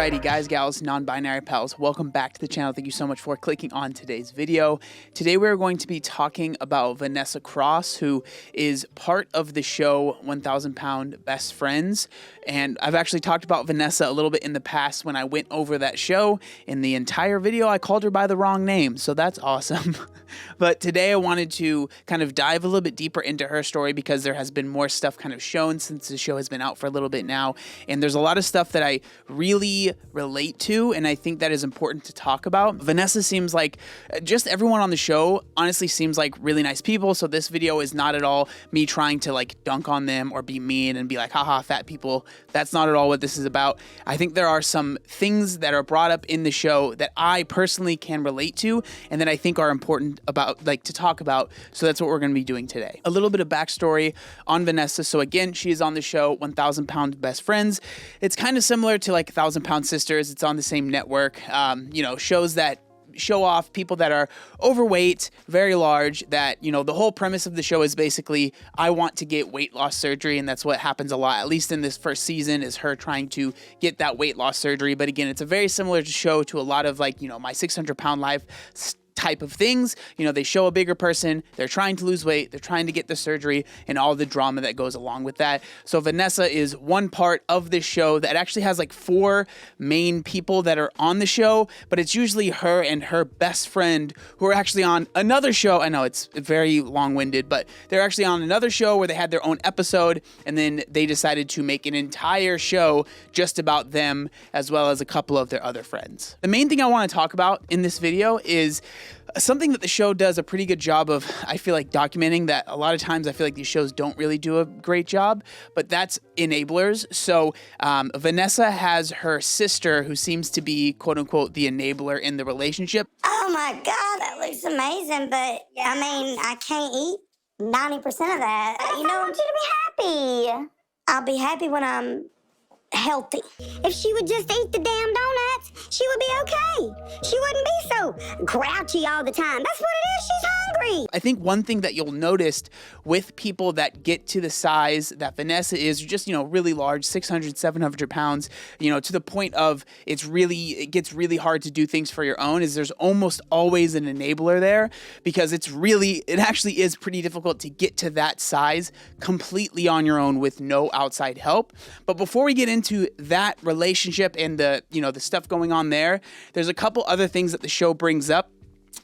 Alrighty guys, gals, non-binary pals, welcome back to the channel. Thank you so much for clicking on today's video. Today we're going to be talking about Vanessa Cross, who is part of the show 1,000 Pound Best Friends. And I've actually talked about Vanessa a little bit in the past when I went over that show. In the entire video, I called her by the wrong name, so that's awesome. But today I wanted to kind of dive a little bit deeper into her story because there has been more stuff kind of shown since the show has been out for a little bit now. And there's a lot of stuff that I really relate to, and I think that is important to talk about. Vanessa seems like, just everyone on the show honestly seems like really nice people, so this video is not at all me trying to like dunk on them or be mean and be like, haha, fat people. That's not at all what this is about. I think there are some things that are brought up in the show that I personally can relate to and that I think are important about, like, to talk about, so that's what we're going to be doing today. A little bit of backstory on Vanessa. So again, she is on the show 1,000 Pound Best Friends. It's kind of similar to like 1,000 Pound Sisters. It's on the same network. You know, shows that show off people that are overweight, very large, that, you know, the whole premise of the show is basically, I want to get weight loss surgery, and that's what happens a lot, at least in this first season, is her trying to get that weight loss surgery. But again, it's a very similar show to a lot of, like, you know, My 600 Pound Life type of things. You know, they show a bigger person, they're trying to lose weight, they're trying to get the surgery, and all the drama that goes along with that. So Vanessa is one part of this show that actually has like 4 main people that are on the show, but it's usually her and her best friend who are actually on another show. I know it's very long-winded, but they're actually on another show where they had their own episode, and then they decided to make an entire show just about them, as well as a couple of their other friends. The main thing I want to talk about in this video is something that the show does a pretty good job of, I feel like, documenting, that a lot of times I feel like these shows don't really do a great job, but that's enablers. So Vanessa has her sister who seems to be, quote unquote, the enabler in the relationship. Oh my God, that looks amazing, but I mean, I can't eat 90% of that. You know, I want you to be happy. I'll be happy when I'm healthy. If she would just eat the damn donuts, she would be okay. She wouldn't be so grouchy all the time. That's what it is. She's hungry. I think one thing that you'll notice with people that get to the size that Vanessa is, just, you know, really large, 600, 700 pounds, you know, to the point of it gets really hard to do things for your own, is there's almost always an enabler there, because it actually is pretty difficult to get to that size completely on your own with no outside help. But before we get into that relationship and the stuff going on there's a couple other things that the show brings up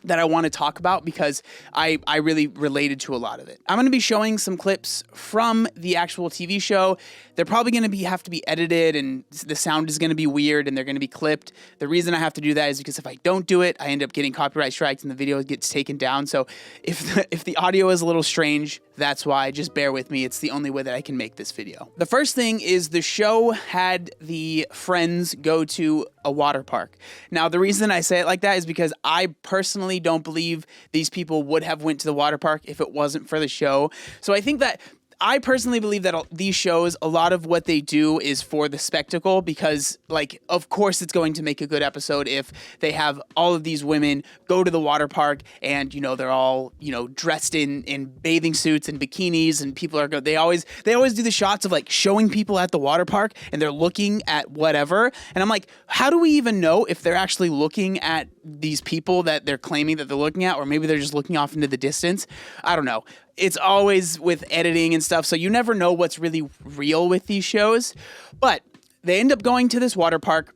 that I want to talk about because I really related to a lot of it. I'm going to be showing some clips from the actual TV show. They're probably going to have to be edited, and the sound is going to be weird, and they're going to be clipped. The reason I have to do that is because if I don't do it, I end up getting copyright strikes and the video gets taken down. So if the audio is a little strange, that's why. Just bear with me. It's the only way that I can make this video. The first thing is the show had the friends go to a water park. Now, the reason I say it like that is because I personally don't believe these people would have went to the water park if it wasn't for the show. So I think that I personally believe that these shows, a lot of what they do is for the spectacle, because, like, of course it's going to make a good episode if they have all of these women go to the water park and, you know, they're all, you know, dressed in bathing suits and bikinis, and people are they always do the shots of like showing people at the water park and they're looking at whatever. And I'm like, how do we even know if they're actually looking at these people that they're claiming that they're looking at, or maybe they're just looking off into the distance? I don't know. It's always with editing and stuff, so you never know what's really real with these shows. But they end up going to this water park.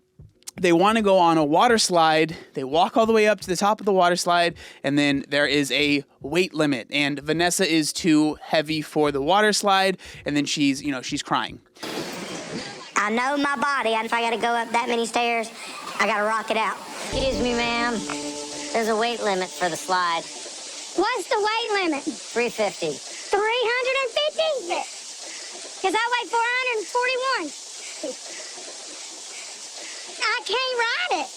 They want to go on a water slide. They walk all the way up to the top of the water slide, and then there is a weight limit, and Vanessa is too heavy for the water slide, and then she's crying. I know my body, and if I gotta go up that many stairs, I gotta rock it out. Excuse me, ma'am. There's a weight limit for the slide. What's the weight limit? 350. 350? Because I weigh 441. I can't ride it.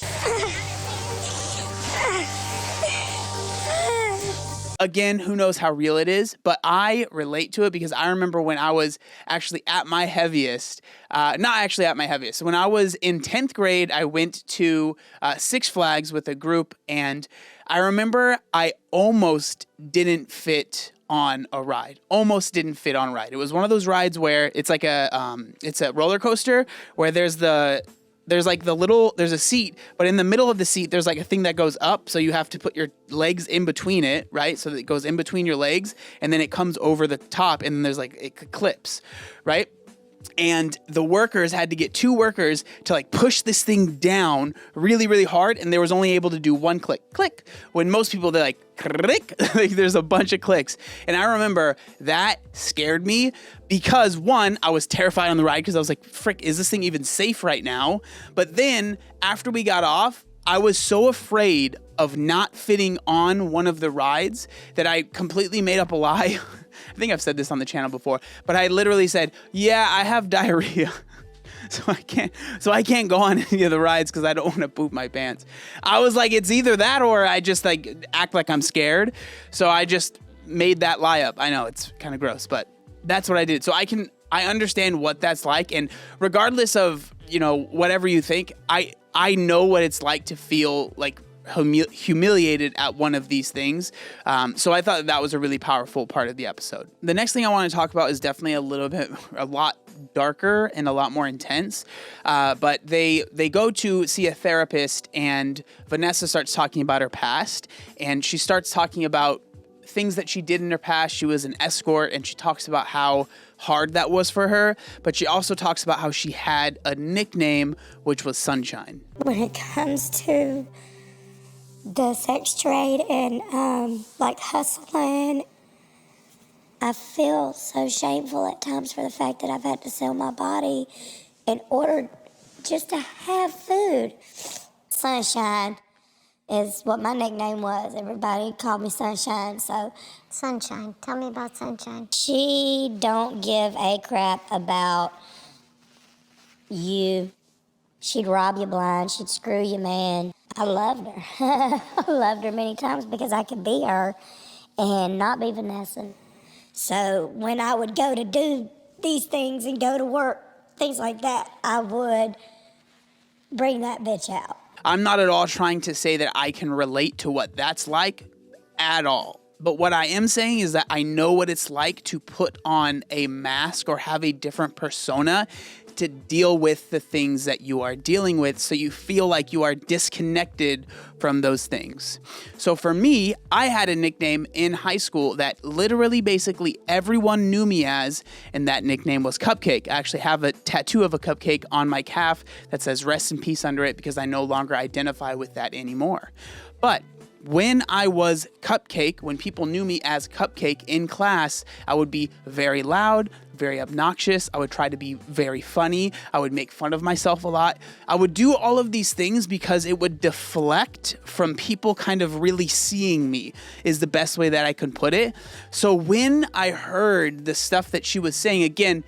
Again, who knows how real it is, but I relate to it because I remember when I was actually at my heaviest, not actually at my heaviest. When I was in 10th grade, I went to Six Flags with a group, and I remember I almost didn't fit on a ride. Almost didn't fit on a ride. It was one of those rides where it's like it's a roller coaster where there's the there's like there's a seat, but in the middle of the seat, there's like a thing that goes up. So you have to put your legs in between it, right? So that it goes in between your legs and then it comes over the top and then there's like, it clips, right? And the workers had to get 2 workers to like push this thing down really, really hard. And they was only able to do 1 click. When most people, they're like, click, like there's a bunch of clicks. And I remember that scared me because 1, I was terrified on the ride because I was like, frick, is this thing even safe right now? But then after we got off, I was so afraid of not fitting on one of the rides that I completely made up a lie. I think I've said this on the channel before, but I literally said, yeah, I have diarrhea. So I can't go on any of the rides because I don't want to poop my pants. I was like, it's either that or I just like act like I'm scared. So I just made that lie up. I know it's kind of gross, but that's what I did. So I understand what that's like. And regardless of, whatever you think, I know what it's like to feel like humiliated at one of these things. So I thought that was a really powerful part of the episode. The next thing I want to talk about is definitely a lot darker and a lot more intense. But they go to see a therapist and Vanessa starts talking about her past and she starts talking about things that she did in her past. She was an escort and she talks about how hard that was for her, but she also talks about how she had a nickname, which was Sunshine. When it comes to the sex trade and like hustling, I feel so shameful at times for the fact that I've had to sell my body in order just to have food. Sunshine is what my nickname was. Everybody called me Sunshine, so Sunshine. Tell me about Sunshine. she don't give a crap about you. She'd rob you blind. She'd screw you, man. I loved her. I loved her many times because I could be her and not be Vanessa. So when I would go to do these things and go to work, things like that, I would bring that bitch out. I'm not at all trying to say that I can relate to what that's like at all. But what I am saying is that I know what it's like to put on a mask or have a different persona to deal with the things that you are dealing with, so you feel like you are disconnected from those things. So for me, I had a nickname in high school that literally basically everyone knew me as, and that nickname was Cupcake. I actually have a tattoo of a cupcake on my calf that says rest in peace under it because I no longer identify with that anymore. But when I was Cupcake, when people knew me as Cupcake in class, I would be very loud, very obnoxious. I would try to be very funny. I would make fun of myself a lot. I would do all of these things because it would deflect from people kind of really seeing me, is the best way that I can put it. So when I heard the stuff that she was saying, again,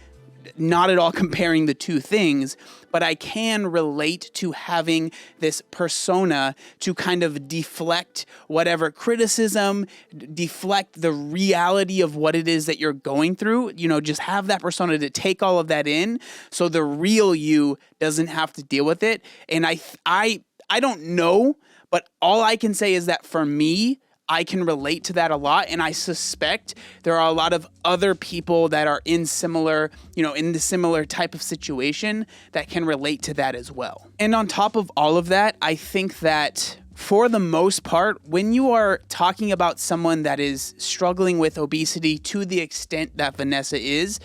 not at all comparing the two things, but I can relate to having this persona to kind of deflect whatever criticism, deflect the reality of what it is that you're going through, just have that persona to take all of that in so the real you doesn't have to deal with it. And I don't know, but all I can say is that for me, I can relate to that a lot, and I suspect there are a lot of other people that are in similar, in the similar type of situation that can relate to that as well. And on top of all of that, I think that for the most part, when you are talking about someone that is struggling with obesity to the extent that Vanessa is,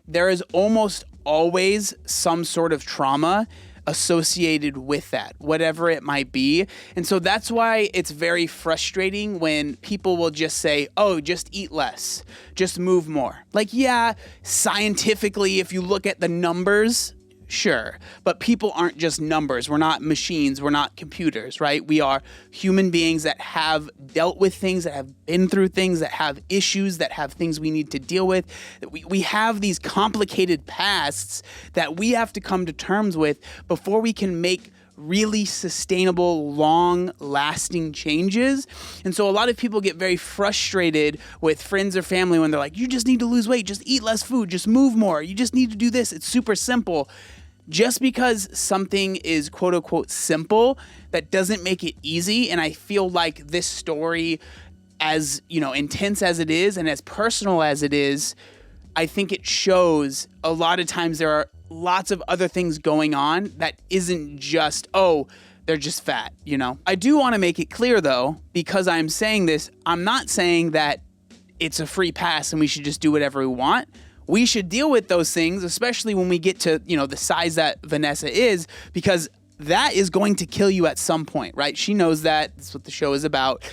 there is almost always some sort of trauma associated with that, whatever it might be. And so that's why it's very frustrating when people will just say, oh, just eat less, just move more. Like, yeah, scientifically, if you look at the numbers, sure, but people aren't just numbers. We're not machines. We're not computers, right? We are human beings that have dealt with things, that have been through things, that have issues, that have things we need to deal with. We have these complicated pasts that we have to come to terms with before we can make really sustainable, long-lasting changes. And so a lot of people get very frustrated with friends or family when they're like, you just need to lose weight, just eat less food, just move more, you just need to do this. It's super simple. Just because something is quote unquote simple, that doesn't make it easy. And I feel like this story, as intense as it is and as personal as it is, I think it shows a lot of times there are lots of other things going on that isn't just, oh, they're just fat, you know? I do want to make it clear though, because I'm saying this, I'm not saying that it's a free pass and we should just do whatever we want. We should deal with those things, especially when we get to, you know, the size that Vanessa is, because that is going to kill you at some point, right? She knows that. That's what the show is about.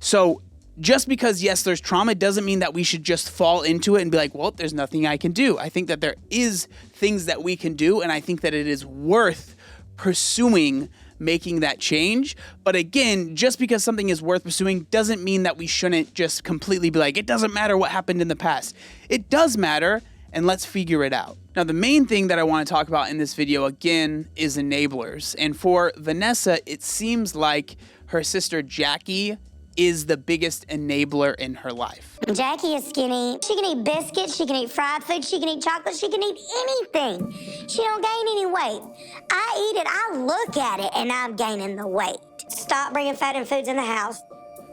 So just because, yes, there's trauma doesn't mean that we should just fall into it and be like, well, there's nothing I can do. I think that there is things that we can do, and I think that it is worth pursuing making that change. But again, just because something is worth pursuing doesn't mean that we shouldn't just completely be like, it doesn't matter what happened in the past. It does matter, and let's figure it out. Now, the main thing that I want to talk about in this video, again, is enablers. And for Vanessa, it seems like her sister Jackie is the biggest enabler in her life. Jackie is skinny. She can eat biscuits, she can eat fried food, she can eat chocolate, she can eat anything. She don't gain any weight. I eat it, I look at it, and I'm gaining the weight. Stop bringing fatty foods in the house.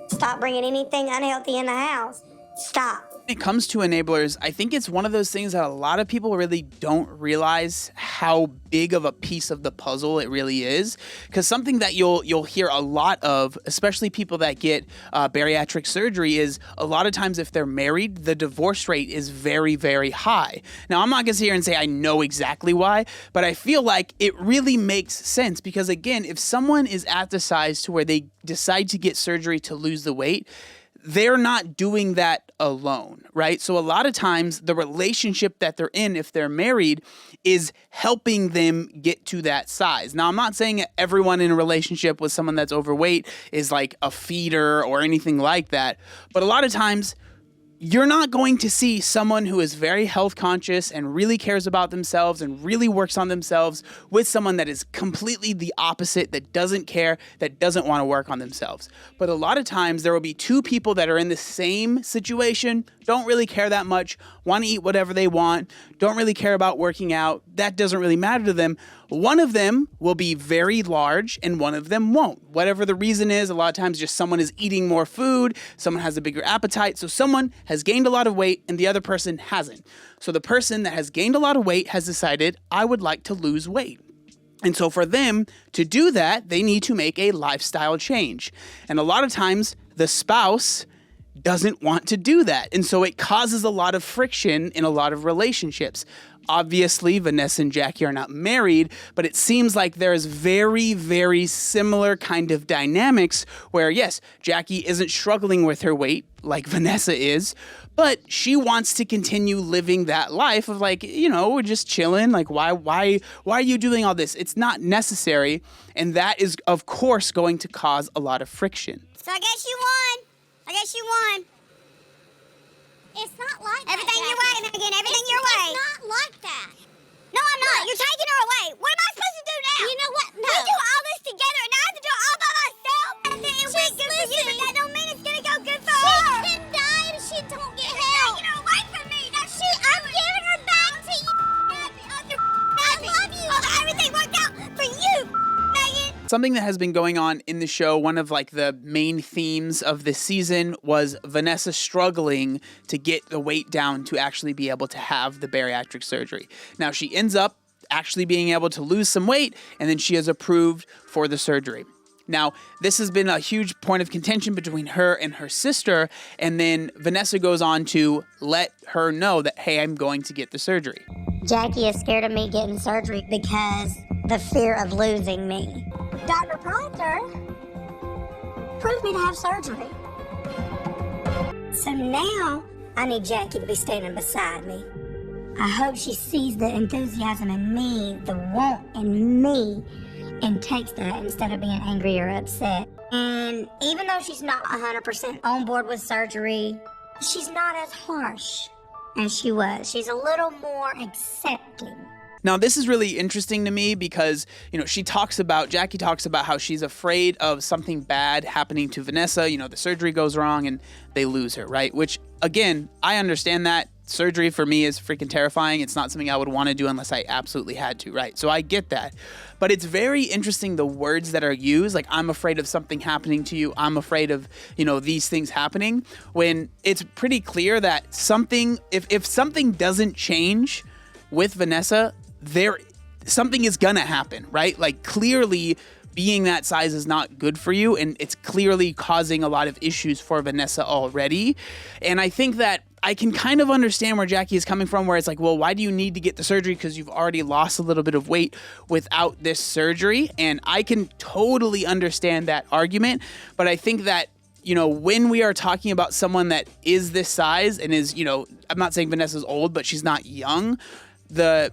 Stop bringing anything unhealthy in the house. Stop. When it comes to enablers, I think it's one of those things that a lot of people really don't realize how big of a piece of the puzzle it really is. Because something that you'll hear a lot of, especially people that get bariatric surgery, is a lot of times if they're married, the divorce rate is very, very high. Now, I'm not going to sit here and say I know exactly why, but I feel like it really makes sense because, again, if someone is at the size to where they decide to get surgery to lose the weight, they're not doing that alone, right? So a lot of times the relationship that they're in, if they're married, is helping them get to that size. Now, I'm not saying everyone in a relationship with someone that's overweight is like a feeder or anything like that, but a lot of times you're not going to see someone who is very health conscious and really cares about themselves and really works on themselves with someone that is completely the opposite, that doesn't care, that doesn't want to work on themselves. But a lot of times there will be two people that are in the same situation, don't really care that much, want to eat whatever they want, don't really care about working out. That doesn't really matter to them. One of them will be very large and one of them won't. Whatever the reason is, a lot of times just someone is eating more food, someone has a bigger appetite, so someone has gained a lot of weight and the other person hasn't. So the person that has gained a lot of weight has decided, I would like to lose weight. And so for them to do that, they need to make a lifestyle change. And a lot of times the spouse doesn't want to do that. And so it causes a lot of friction in a lot of relationships. Obviously, Vanessa and Jackie are not married, but it seems like there's very, very similar kind of dynamics where, yes, Jackie isn't struggling with her weight like Vanessa is, but she wants to continue living that life of like, you know, we're just chilling. Like, why are you doing all this? It's not necessary. And that is, of course, going to cause a lot of friction. So I guess you won. I guess you won. It's not like Everything that, your way, Megan. Everything your way. It's not like that. No, I'm not. You're taking her away. What am I supposed to do now? You know what? No. We do all this together, and I have to do it all by myself. And it went good for you, listen. but that don't mean it's gonna go good for She her. can die if she don't get You're help. taking her away from me. That's I'm giving her back to you. I love you. Oh, everything worked out for you, Megan. Something that has been going on in the show, one of like the main themes of this season was Vanessa struggling to get the weight down to actually be able to have the bariatric surgery. Now she ends up actually being able to lose some weight, and then she is approved for the surgery. Now, this has been a huge point of contention between her and her sister, and then Vanessa goes on to let her know that, hey, I'm going to get the surgery. Jackie is scared of me getting surgery because the fear of losing me. Dr. Proctor approved me to have surgery. So now I need Jackie to be standing beside me. I hope she sees the enthusiasm in me, the want in me, and takes that instead of being angry or upset. And even though she's not 100% on board with surgery, she's not as harsh as she was. She's a little more accepting. Now, this is really interesting to me because, you know, Jackie talks about how she's afraid of something bad happening to Vanessa. You know, the surgery goes wrong and they lose her, right? Which, again, I understand that. Surgery for me is freaking terrifying. It's not something I would want to do unless I absolutely had to, right? So I get that. But it's very interesting the words that are used. Like, I'm afraid of something happening to you. I'm afraid of, you know, these things happening. When it's pretty clear that something, if something doesn't change with Vanessa, something is gonna happen, right? Like, clearly being that size is not good for you, and it's clearly causing a lot of issues for Vanessa already. And I think that I can kind of understand where Jackie is coming from, where it's like, well, why do you need to get the surgery? Because you've already lost a little bit of weight without this surgery. And I can totally understand that argument. But I think that, you know, when we are talking about someone that is this size and is, you know, I'm not saying Vanessa's old, but she's not young, the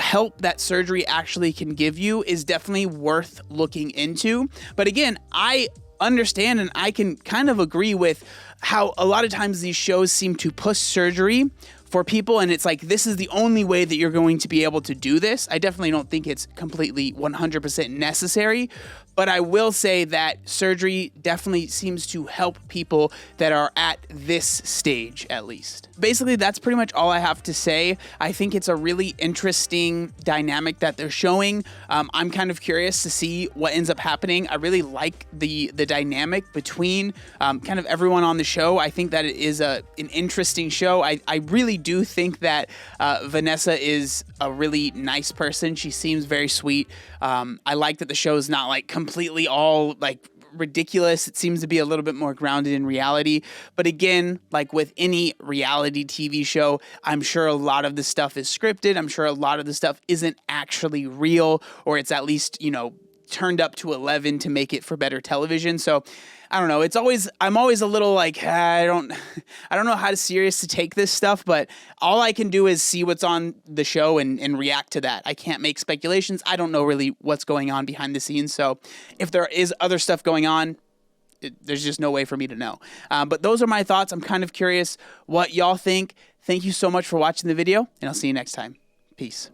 help that surgery actually can give you is definitely worth looking into. But again, I understand and I can kind of agree with how a lot of times these shows seem to push surgery for people, and it's like, this is the only way that you're going to be able to do this. I definitely don't think it's completely 100% necessary, but I will say that surgery definitely seems to help people that are at this stage, at least. Basically, that's pretty much all I have to say. I think it's a really interesting dynamic that they're showing. I'm kind of curious to see what ends up happening. I really like the dynamic between kind of everyone on the show. I think that it is an interesting show. I really do think that Vanessa is a really nice person. She seems very sweet. I like that the show is not like completely all like ridiculous. It seems to be a little bit more grounded in reality. But again, like with any reality TV show, I'm sure a lot of the stuff is scripted. I'm sure a lot of the stuff isn't actually real, or it's at least, you know, turned up to 11 to make it for better television. So I don't know. I'm always a little like, I don't know how serious to take this stuff, but all I can do is see what's on the show and react to that. I can't make speculations. I don't know really what's going on behind the scenes. So if there is other stuff going on, there's just no way for me to know. But those are my thoughts. I'm kind of curious what y'all think. Thank you so much for watching the video, and I'll see you next time. Peace.